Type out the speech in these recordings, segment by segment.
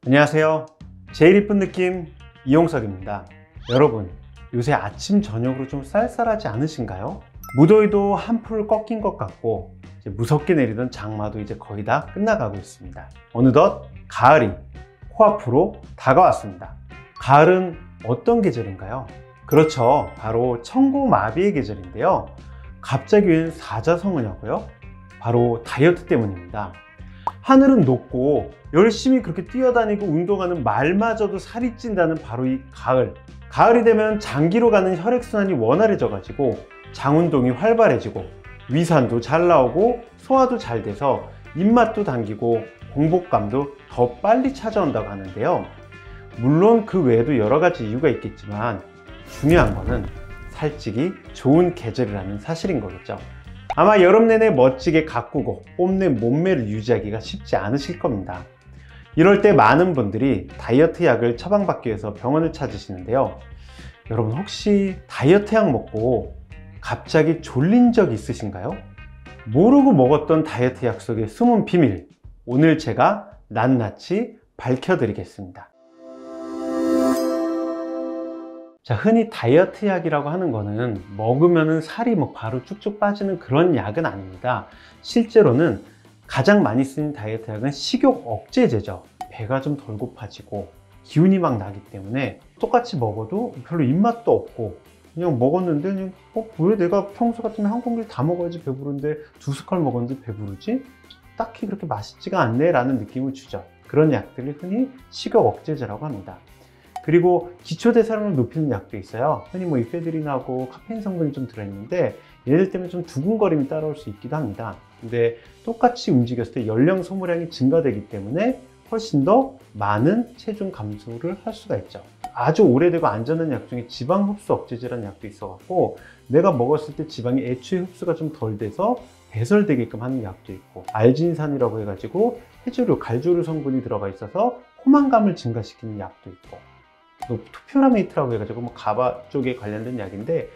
안녕하세요. 제일 이쁜 느낌 이용석입니다. 여러분, 요새 아침 저녁으로 좀 쌀쌀하지 않으신가요? 무더위도 한풀 꺾인 것 같고 이제 무섭게 내리던 장마도 이제 거의 다 끝나가고 있습니다. 어느덧 가을이 코앞으로 다가왔습니다. 가을은 어떤 계절인가요? 그렇죠, 바로 천고마비의 계절인데요. 갑자기 웬 사자성어냐고요? 바로 다이어트 때문입니다. 하늘은 높고 열심히 그렇게 뛰어다니고 운동하는 말마저도 살이 찐다는 바로 이 가을. 가을이 되면 장기로 가는 혈액순환이 원활해져 가지고 장운동이 활발해지고 위산도 잘 나오고 소화도 잘 돼서 입맛도 당기고 공복감도 더 빨리 찾아온다고 하는데요. 물론 그 외에도 여러 가지 이유가 있겠지만 중요한 거는 살찌기 좋은 계절이라는 사실인 거겠죠. 아마 여름 내내 멋지게 가꾸고 뽐낸 몸매를 유지하기가 쉽지 않으실 겁니다. 이럴 때 많은 분들이 다이어트 약을 처방받기 위해서 병원을 찾으시는데요. 여러분, 혹시 다이어트 약 먹고 갑자기 졸린 적 있으신가요? 모르고 먹었던 다이어트 약 속의 숨은 비밀, 오늘 제가 낱낱이 밝혀드리겠습니다. 자, 흔히 다이어트 약이라고 하는 거는 먹으면 살이 바로 쭉쭉 빠지는 그런 약은 아닙니다. 실제로는 가장 많이 쓰는 다이어트 약은 식욕 억제제죠. 배가 좀 덜 고파지고 기운이 막 나기 때문에 똑같이 먹어도 별로 입맛도 없고 그냥 먹었는데 그냥 왜 내가 평소 같으면 한 공기를 다 먹어야지 배부른데 두 숟갈 먹었는데 배부르지? 딱히 그렇게 맛있지가 않네 라는 느낌을 주죠. 그런 약들을 흔히 식욕 억제제라고 합니다. 그리고 기초대사량을 높이는 약도 있어요. 흔히 이페드린하고 카페인 성분이 좀 들어있는데 얘들 때문에 좀 두근거림이 따라올 수 있기도 합니다. 근데 똑같이 움직였을 때 연령 소모량이 증가되기 때문에 훨씬 더 많은 체중 감소를 할 수가 있죠. 아주 오래되고 안전한 약 중에 지방 흡수 억제제라는 약도 있어갖고 내가 먹었을 때 지방이 애초에 흡수가 좀 덜 돼서 배설되게끔 하는 약도 있고, 알지닌산이라고 해가지고 해조류, 갈조류 성분이 들어가 있어서 포만감을 증가시키는 약도 있고, 토피라메이트라고 해가지고 가바 쪽에 관련된 약인데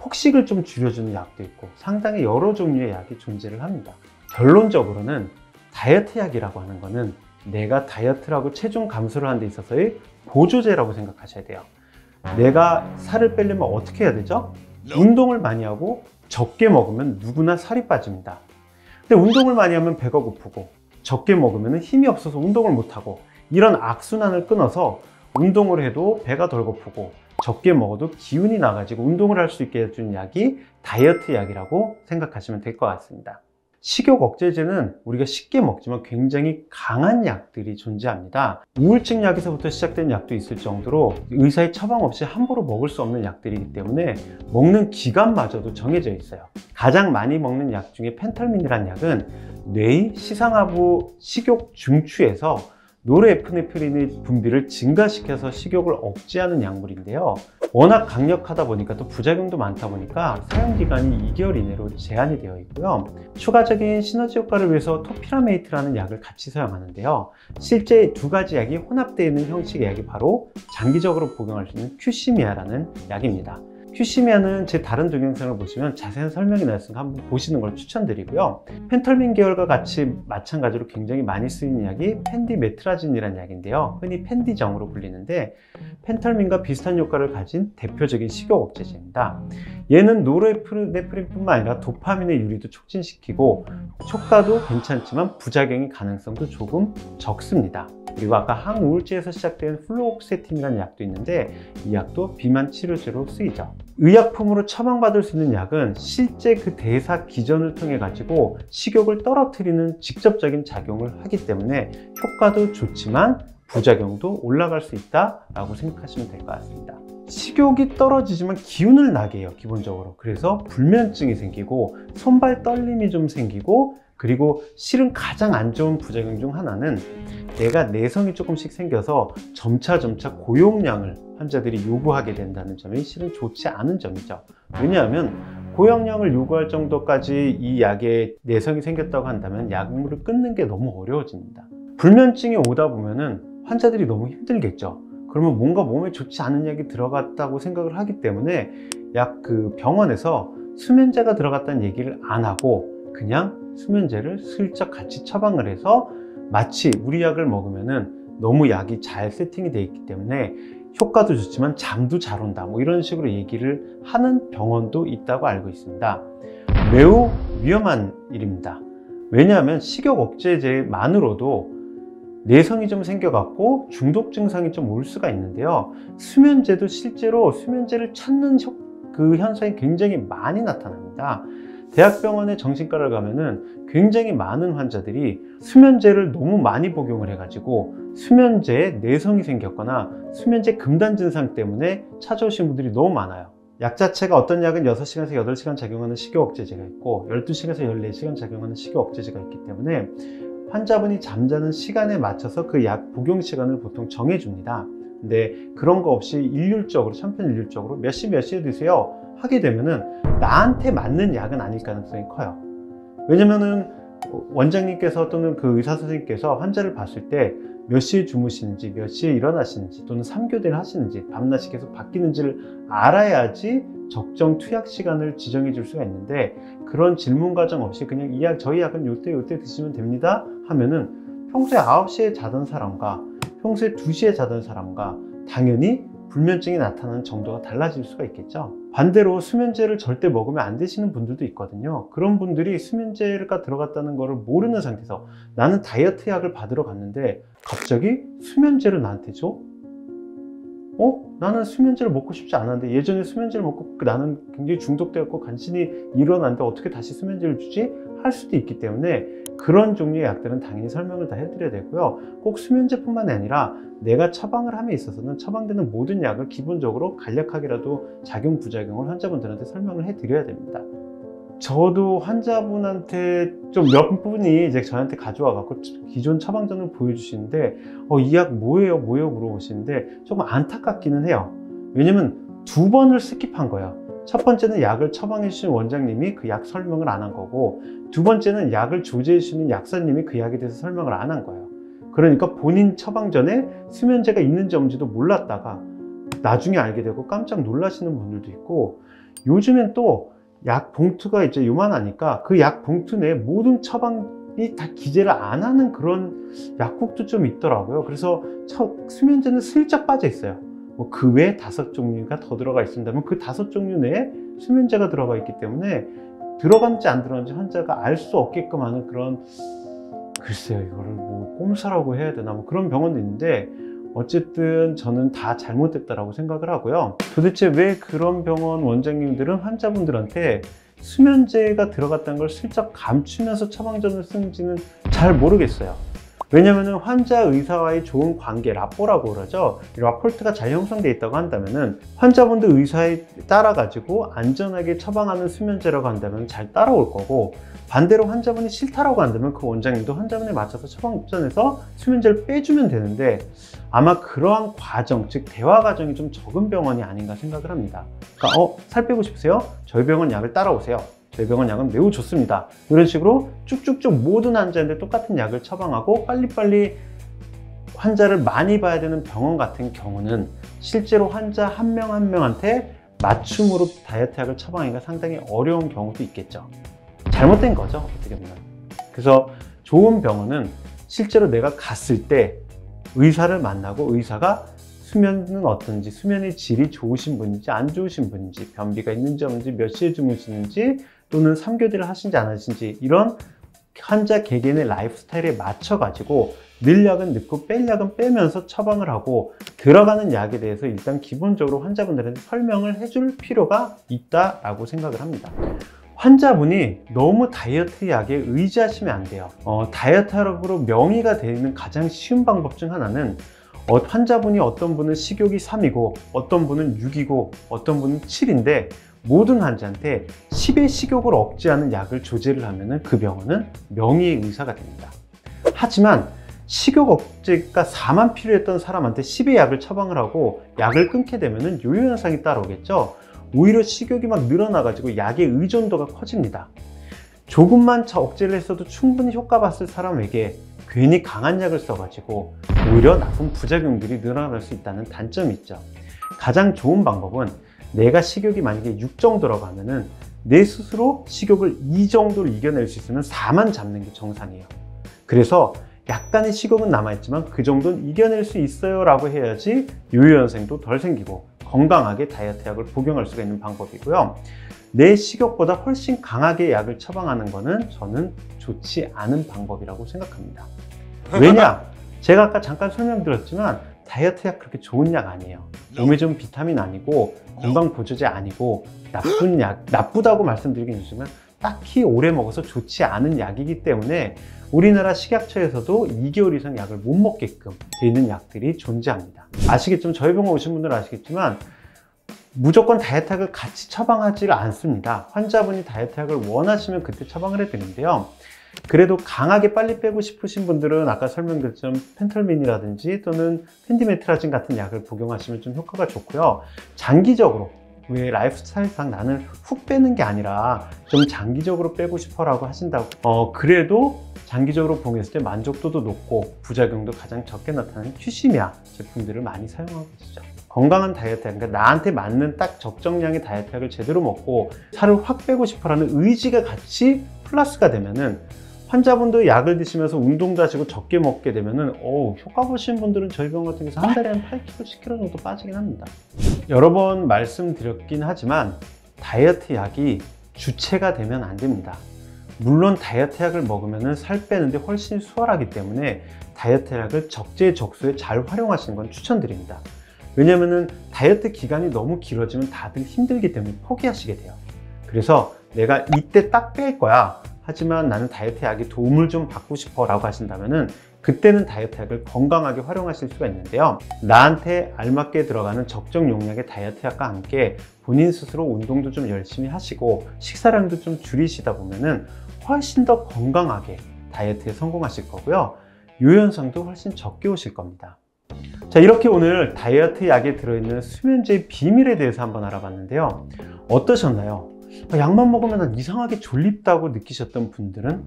폭식을 좀 줄여주는 약도 있고 상당히 여러 종류의 약이 존재를 합니다. 결론적으로는 다이어트 약이라고 하는 거는 내가 다이어트라고 체중 감소를 하는 데 있어서의 보조제라고 생각하셔야 돼요. 내가 살을 빼려면 어떻게 해야 되죠? 운동을 많이 하고 적게 먹으면 누구나 살이 빠집니다. 근데 운동을 많이 하면 배가 고프고 적게 먹으면 힘이 없어서 운동을 못하고, 이런 악순환을 끊어서 운동을 해도 배가 덜 고프고 적게 먹어도 기운이 나가지고 운동을 할 수 있게 해주는 약이 다이어트 약이라고 생각하시면 될 것 같습니다. 식욕 억제제는 우리가 쉽게 먹지만 굉장히 강한 약들이 존재합니다. 우울증 약에서부터 시작된 약도 있을 정도로 의사의 처방 없이 함부로 먹을 수 없는 약들이기 때문에 먹는 기간마저도 정해져 있어요. 가장 많이 먹는 약 중에 펜탈민이라는 약은 뇌의 시상하부 식욕 중추에서 노르에프네프린의 분비를 증가시켜서 식욕을 억제하는 약물인데요. 워낙 강력하다 보니까 또 부작용도 많다 보니까 사용기간이 2개월 이내로 제한이 되어 있고요. 추가적인 시너지 효과를 위해서 토피라메이트라는 약을 같이 사용하는데요. 실제 두 가지 약이 혼합되어 있는 형식의 약이 바로 장기적으로 복용할 수 있는 큐시미아라는 약입니다. 큐시미아는 제 다른 동영상을 보시면 자세한 설명이 나왔으니까 한번 보시는 걸 추천드리고요. 펜털민 계열과 같이 마찬가지로 굉장히 많이 쓰이는 약이 펜디메트라진이라는 약인데요. 흔히 펜디정으로 불리는데 펜털민과 비슷한 효과를 가진 대표적인 식욕 억제제입니다. 얘는 노르에프네프린뿐만 아니라 도파민의 유리도 촉진시키고 효과도 괜찮지만 부작용의 가능성도 조금 적습니다. 그리고 아까 항우울제에서 시작된 플루옥세틴이라는 약도 있는데 이 약도 비만 치료제로 쓰이죠. 의약품으로 처방받을 수 있는 약은 실제 그 대사 기전을 통해 가지고 식욕을 떨어뜨리는 직접적인 작용을 하기 때문에 효과도 좋지만 부작용도 올라갈 수 있다라고 생각하시면 될 것 같습니다. 식욕이 떨어지지만 기운을 나게 해요, 기본적으로. 그래서 불면증이 생기고 손발 떨림이 좀 생기고, 그리고 실은 가장 안 좋은 부작용 중 하나는 내가 내성이 조금씩 생겨서 점차 고용량을 환자들이 요구하게 된다는 점이 실은 좋지 않은 점이죠. 왜냐하면 고용량을 요구할 정도까지 이 약에 내성이 생겼다고 한다면 약물을 끊는 게 너무 어려워집니다. 불면증이 오다 보면은 환자들이 너무 힘들겠죠. 그러면 뭔가 몸에 좋지 않은 약이 들어갔다고 생각을 하기 때문에 병원에서 수면제가 들어갔다는 얘기를 안 하고 그냥 수면제를 슬쩍 같이 처방을 해서 마치 우리 약을 먹으면은 너무 약이 잘 세팅이 되어 있기 때문에 효과도 좋지만 잠도 잘 온다, 뭐 이런 식으로 얘기를 하는 병원도 있다고 알고 있습니다. 매우 위험한 일입니다. 왜냐하면 식욕 억제제만으로도 내성이 좀 생겨갖고 중독 증상이 좀 올 수가 있는데요. 수면제도 실제로 수면제를 찾는 그 현상이 굉장히 많이 나타납니다. 대학병원에 정신과를 가면은 굉장히 많은 환자들이 수면제를 너무 많이 복용을 해가지고 수면제에 내성이 생겼거나 수면제 금단 증상 때문에 찾아오신 분들이 너무 많아요. 약 자체가 어떤 약은 6시간에서 8시간 작용하는 식욕 억제제가 있고 12시간에서 14시간 작용하는 식욕 억제제가 있기 때문에 환자분이 잠자는 시간에 맞춰서 그 약 복용 시간을 보통 정해줍니다. 근데 그런 거 없이 일률적으로, 천편일률적으로 몇 시에 드세요 하게 되면은 나한테 맞는 약은 아닐 가능성이 커요. 왜냐면은 원장님께서 또는 그 의사 선생님께서 환자를 봤을 때 몇 시에 주무시는지, 몇 시에 일어나시는지, 또는 3교대를 하시는지, 밤낮이 계속 바뀌는지를 알아야지 적정 투약 시간을 지정해 줄 수가 있는데, 그런 질문 과정 없이 그냥 이 약, 저희 약은 요때 드시면 됩니다 하면은 평소에 9시에 자던 사람과 평소에 2시에 자던 사람과 당연히 불면증이 나타나는 정도가 달라질 수가 있겠죠. 반대로 수면제를 절대 먹으면 안 되시는 분들도 있거든요. 그런 분들이 수면제가 들어갔다는 것을 모르는 상태에서 나는 다이어트 약을 받으러 갔는데 갑자기 수면제를 나한테 줘? 나는 수면제를 먹고 싶지 않았는데 예전에 수면제를 먹고 나는 굉장히 중독되었고 간신히 일어났는데 어떻게 다시 수면제를 주지? 할 수도 있기 때문에 그런 종류의 약들은 당연히 설명을 다 해드려야 되고요. 꼭 수면제뿐만 아니라 내가 처방을 함에 있어서는 처방되는 모든 약을 기본적으로 간략하게라도 작용, 부작용을 환자분들한테 설명을 해드려야 됩니다. 저도 환자분한테 좀 몇 분이 이제 저한테 가져와 갖고 기존 처방전을 보여주시는데 이 약 뭐예요 물어보시는데 조금 안타깝기는 해요. 왜냐면 2번을 스킵한 거예요. 첫 번째는 약을 처방해 주신 원장님이 그 약 설명을 안 한 거고, 두 번째는 약을 조제해 주시는 약사님이 그 약에 대해서 설명을 안 한 거예요. 그러니까 본인 처방전에 수면제가 있는지 없는지도 몰랐다가 나중에 알게 되고 깜짝 놀라시는 분들도 있고, 요즘엔 또 약 봉투가 이제 요만하니까 그 약 봉투 내에 모든 처방이 다 기재를 안 하는 그런 약국도 좀 있더라고요. 그래서 수면제는 슬쩍 빠져 있어요. 그 외에 5종류가 더 들어가 있습니다만 그 5종류 내에 수면제가 들어가 있기 때문에 들어갔는지 안 들어갔는지 환자가 알 수 없게끔 하는 그런, 글쎄요, 이거를 뭐 꼼수라고 해야 되나, 뭐 그런 병원도 있는데 어쨌든 저는 다 잘못됐다라고 생각을 하고요. 도대체 왜 그런 병원 원장님들은 환자분들한테 수면제가 들어갔다는 걸 슬쩍 감추면서 처방전을 쓰는지는 잘 모르겠어요. 왜냐면은 환자 의사와의 좋은 관계, 라포라고 그러죠. 라포르트가 잘 형성되어 있다고 한다면은 환자분들 의사에 따라 가지고 안전하게 처방하는 수면제라고 한다면 잘 따라올 거고, 반대로 환자분이 싫다라고 한다면 그 원장님도 환자분에 맞춰서 처방전에서 수면제를 빼주면 되는데, 아마 그러한 과정, 즉 대화 과정이 좀 적은 병원이 아닌가 생각을 합니다. 그러니까 살 빼고 싶으세요? 저희 병원 약을 따라오세요. 저희 병원 약은 매우 좋습니다. 이런 식으로 쭉쭉쭉 모든 환자한테 똑같은 약을 처방하고 빨리빨리 환자를 많이 봐야 되는 병원 같은 경우는 실제로 환자 한 명 한 명한테 맞춤으로 다이어트 약을 처방하기가 상당히 어려운 경우도 있겠죠. 잘못된 거죠, 어떻게 보면. 그래서 좋은 병원은 실제로 내가 갔을 때 의사를 만나고 의사가 수면은 어떤지, 수면의 질이 좋으신 분인지 안 좋으신 분인지, 변비가 있는지 없는지, 몇 시에 주무시는지, 또는 3교대를 하신지 안 하신지, 이런 환자 개개인의 라이프 스타일에 맞춰 가지고 넣을 약은 넣고 뺄 약은 빼면서 처방을 하고, 들어가는 약에 대해서 일단 기본적으로 환자분들한테 설명을 해줄 필요가 있다라고 생각을 합니다. 환자분이 너무 다이어트 약에 의지하시면 안 돼요. 다이어트 약으로 명의가 되는 가장 쉬운 방법 중 하나는, 환자분이 어떤 분은 식욕이 3이고 어떤 분은 6이고 어떤 분은 7인데 모든 환자한테 10의 식욕을 억제하는 약을 조제를 하면 그 병원은 명의의 의사가 됩니다. 하지만 식욕 억제가 4만 필요했던 사람한테 10의 약을 처방을 하고 약을 끊게 되면 요요 현상이 따라오겠죠. 오히려 식욕이 막 늘어나가지고 약의 의존도가 커집니다. 조금만 억제를 했어도 충분히 효과 봤을 사람에게 괜히 강한 약을 써가지고 오히려 나쁜 부작용들이 늘어날 수 있다는 단점이 있죠. 가장 좋은 방법은 내가 식욕이 만약에 6 정도라고 하면은 내 스스로 식욕을 2 정도를 이겨낼 수 있으면 4만 잡는 게 정상이에요. 그래서 약간의 식욕은 남아있지만 그 정도는 이겨낼 수 있어요 라고 해야지 요요현상도 덜 생기고 건강하게 다이어트 약을 복용할 수가 있는 방법이고요. 내 식욕보다 훨씬 강하게 약을 처방하는 것은 저는 좋지 않은 방법이라고 생각합니다. 왜냐? 제가 아까 잠깐 설명드렸지만 다이어트 약 그렇게 좋은 약 아니에요. 몸에 좋은 비타민 아니고 건강 보조제 아니고 나쁜 약, 나쁘다고 말씀드리긴 하지만 딱히 오래 먹어서 좋지 않은 약이기 때문에 우리나라 식약처에서도 2개월 이상 약을 못 먹게끔 되어 있는 약들이 존재합니다. 아시겠지만 저희 병원 오신 분들은 아시겠지만 무조건 다이어트 약을 같이 처방하지 않습니다. 환자분이 다이어트 약을 원하시면 그때 처방을 해드리는데요. 그래도 강하게 빨리 빼고 싶으신 분들은 아까 설명드렸던 펜털민이라든지 또는 펜디메트라진 같은 약을 복용하시면 좀 효과가 좋고요. 장기적으로 왜 라이프 스타일상 나는 훅 빼는 게 아니라 좀 장기적으로 빼고 싶어 라고 하신다고 그래도 장기적으로 복용했을 때 만족도도 높고 부작용도 가장 적게 나타나는 큐시미아 제품들을 많이 사용하고 계시죠. 건강한 다이어트 약, 그러니까 나한테 맞는 딱 적정량의 다이어트 약을 제대로 먹고 살을 확 빼고 싶어라는 의지가 같이 플러스가 되면은 환자분도 약을 드시면서 운동도 하시고 적게 먹게 되면은 효과 보신 분들은 저희 병원 같은 경우서 한 달에 한 8kg, 10kg 정도 빠지긴 합니다. 여러 번 말씀드렸긴 하지만 다이어트 약이 주체가 되면 안 됩니다. 물론 다이어트 약을 먹으면 살 빼는데 훨씬 수월하기 때문에 다이어트 약을 적재적소에 잘 활용하시는 건 추천드립니다. 왜냐면은 다이어트 기간이 너무 길어지면 다들 힘들기 때문에 포기하시게 돼요. 그래서 내가 이때 딱 뺄 거야. 하지만 나는 다이어트 약에 도움을 좀 받고 싶어 라고 하신다면은 그때는 다이어트 약을 건강하게 활용하실 수가 있는데요. 나한테 알맞게 들어가는 적정 용량의 다이어트 약과 함께 본인 스스로 운동도 좀 열심히 하시고 식사량도 좀 줄이시다 보면은 훨씬 더 건강하게 다이어트에 성공하실 거고요. 요현상도 훨씬 적게 오실 겁니다. 자, 이렇게 오늘 다이어트 약에 들어있는 수면제의 비밀에 대해서 한번 알아봤는데요. 어떠셨나요? 약만 먹으면 이상하게 졸립다고 느끼셨던 분들은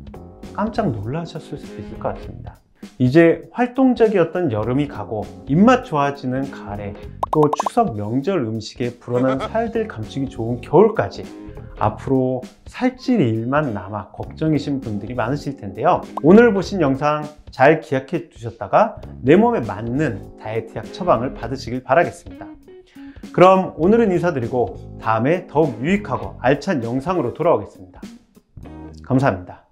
깜짝 놀라셨을 수도 있을 것 같습니다. 이제 활동적이었던 여름이 가고 입맛 좋아지는 가을에 또 추석 명절 음식에 불어난 살들 감추기 좋은 겨울까지 앞으로 살찔 일만 남아 걱정이신 분들이 많으실 텐데요. 오늘 보신 영상 잘 기억해 두셨다가 내 몸에 맞는 다이어트 약 처방을 받으시길 바라겠습니다. 그럼 오늘은 인사드리고 다음에 더욱 유익하고 알찬 영상으로 돌아오겠습니다. 감사합니다.